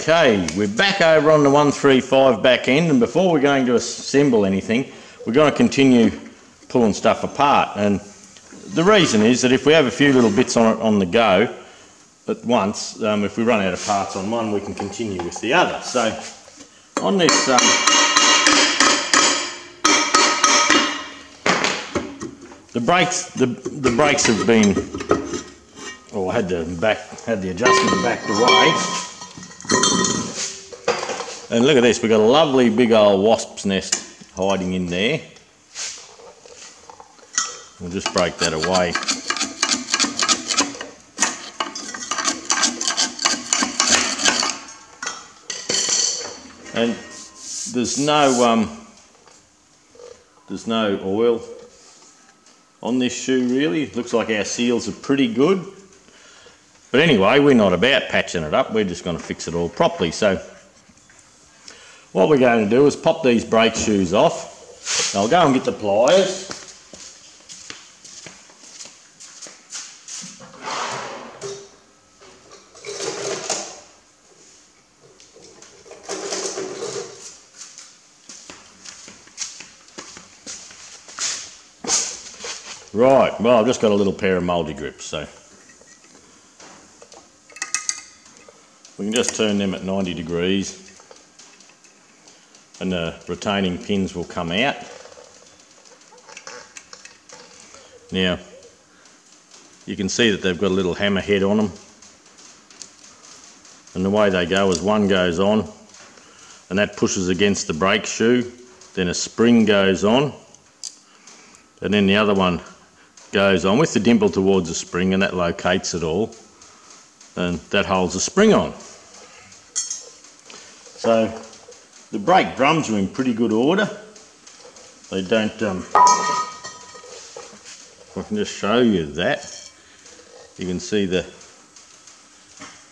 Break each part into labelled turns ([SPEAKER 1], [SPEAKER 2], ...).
[SPEAKER 1] Okay, we're back over on the 135 back end, and before we're going to assemble anything, we're going to continue pulling stuff apart. And the reason is that if we have a few little bits on it on the go at once, if we run out of parts on one, we can continue with the other. So on this the brakes have been, I had the adjustment backed away. And look at this, we've got a lovely big old wasp's nest hiding in there. We'll just break that away. And there's no oil on this shoe really. It looks like our seals are pretty good. But anyway, we're not about patching it up, we're just going to fix it all properly. So what we're going to do is pop these brake shoes off. I'll go and get the pliers. Right, well, I've just got a little pair of multi grips, so we can just turn them at 90 degrees and the retaining pins will come out. Now, you can see that they've got a little hammer head on them, and the way they go is one goes on and that pushes against the brake shoe, then a spring goes on, and then the other one goes on with the dimple towards the spring, and that locates it all, and that holds the spring on. So the brake drums are in pretty good order. They don't, I can just show you that. You can see the,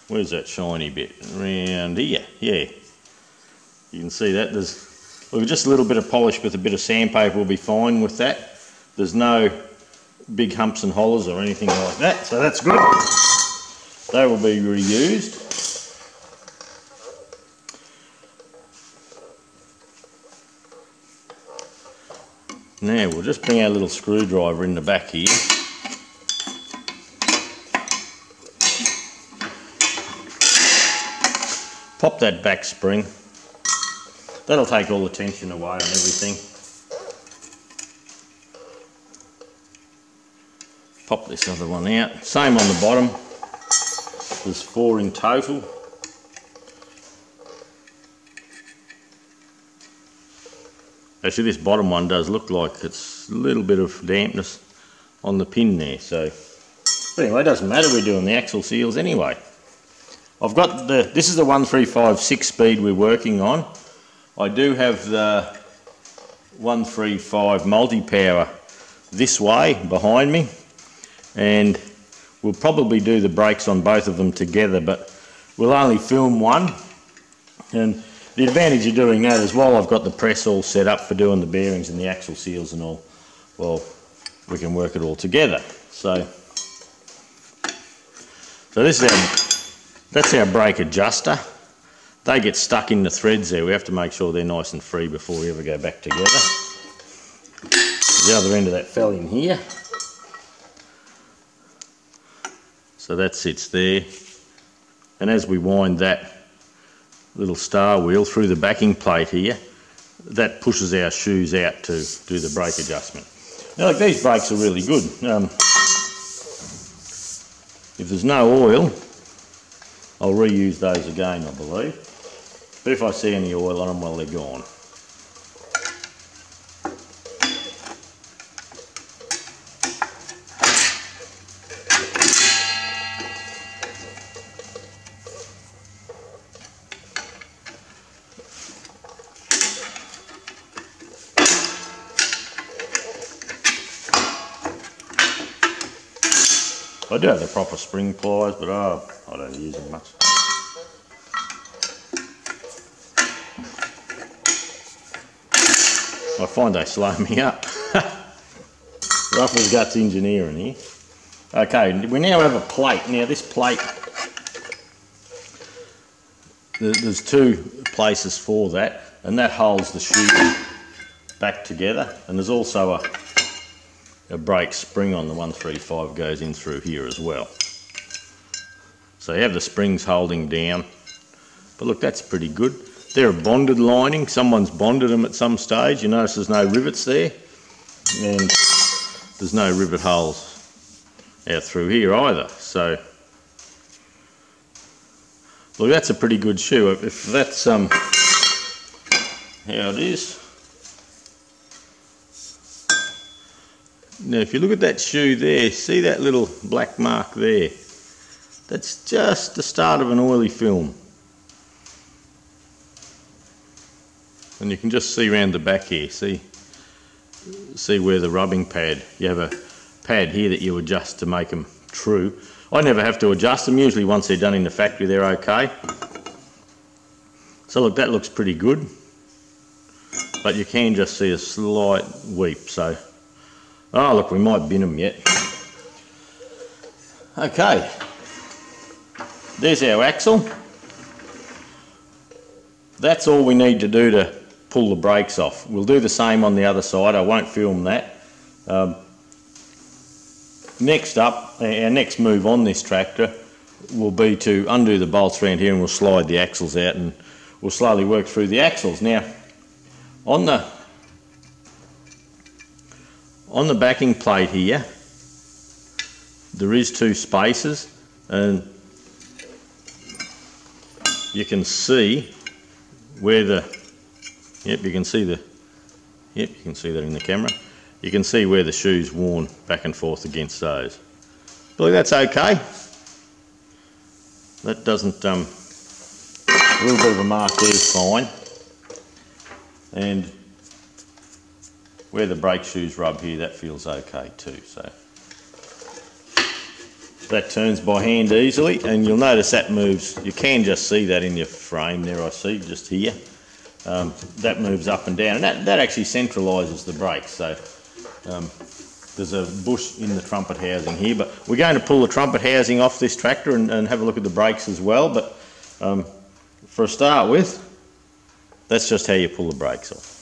[SPEAKER 1] where's that shiny bit? Around here, yeah. You can see that. There's, look, just a little bit of polish with a bit of sandpaper will be fine with that. There's no big humps and hollers or anything like that, so that's good. They will be reused. Now we'll just bring our little screwdriver in the back here. Pop that back spring. That'll take all the tension away and everything. Pop this other one out. Same on the bottom. There's 4 in total. Actually, this bottom one does look like it's a little bit of dampness on the pin there. So, but anyway, it doesn't matter. We're doing the axle seals anyway. I've got this is the 135 6-speed we're working on. I do have the 135 multi-power this way behind me, and we'll probably do the brakes on both of them together, but we'll only film one. And the advantage of doing that is, while I've got the press all set up for doing the bearings and the axle seals and all, well, we can work it all together. So this is that's our brake adjuster. They get stuck in the threads there. We have to make sure they're nice and free before we ever go back together. The other end of that fell in here. So that sits there. And as we wind that little star wheel through the backing plate here, that pushes our shoes out to do the brake adjustment. Now look, these brakes are really good. If there's no oil, I'll reuse those again, I believe. But if I see any oil on them, well, they're gone. I do have the proper spring pliers, but I don't use them much. I find they slow me up. Rough as guts engineering here. Okay, we now have a plate. Now this plate there's two places for that, and that holds the shoe back together, and there's also a brake spring on the 135 goes in through here as well. So you have the springs holding down, but look, that's pretty good. They're a bonded lining, someone's bonded them at some stage. You notice there's no rivets there, and there's no rivet holes out through here either. So look, that's a pretty good shoe. If that's how it is. Now if you look at that shoe there, see that little black mark there? That's just the start of an oily film. And you can just see around the back here, see where the rubbing pad, you have a pad here that you adjust to make them true. I never have to adjust them, usually once they're done in the factory they're okay. So look, that looks pretty good, but you can just see a slight weep, so, oh look, we might bin them yet. Okay, there's our axle. That's all we need to do to pull the brakes off. We'll do the same on the other side, I won't film that. Next up, our next move on this tractor will be to undo the bolts around here, and we'll slide the axles out and we'll slowly work through the axles. Now, on the backing plate here, there is two spaces, and you can see where you can see that in the camera. You can see where the shoe's worn back and forth against those. But that's okay. That doesn't, a little bit of a mark there is fine. And where the brake shoes rub here, that feels okay too. So that turns by hand easily, and you'll notice that moves. You can just see that in your frame there, I see, just here. That moves up and down, and that actually centralises the brakes. So there's a bush in the trumpet housing here, but we're going to pull the trumpet housing off this tractor and have a look at the brakes as well. But for a start with, that's just how you pull the brakes off.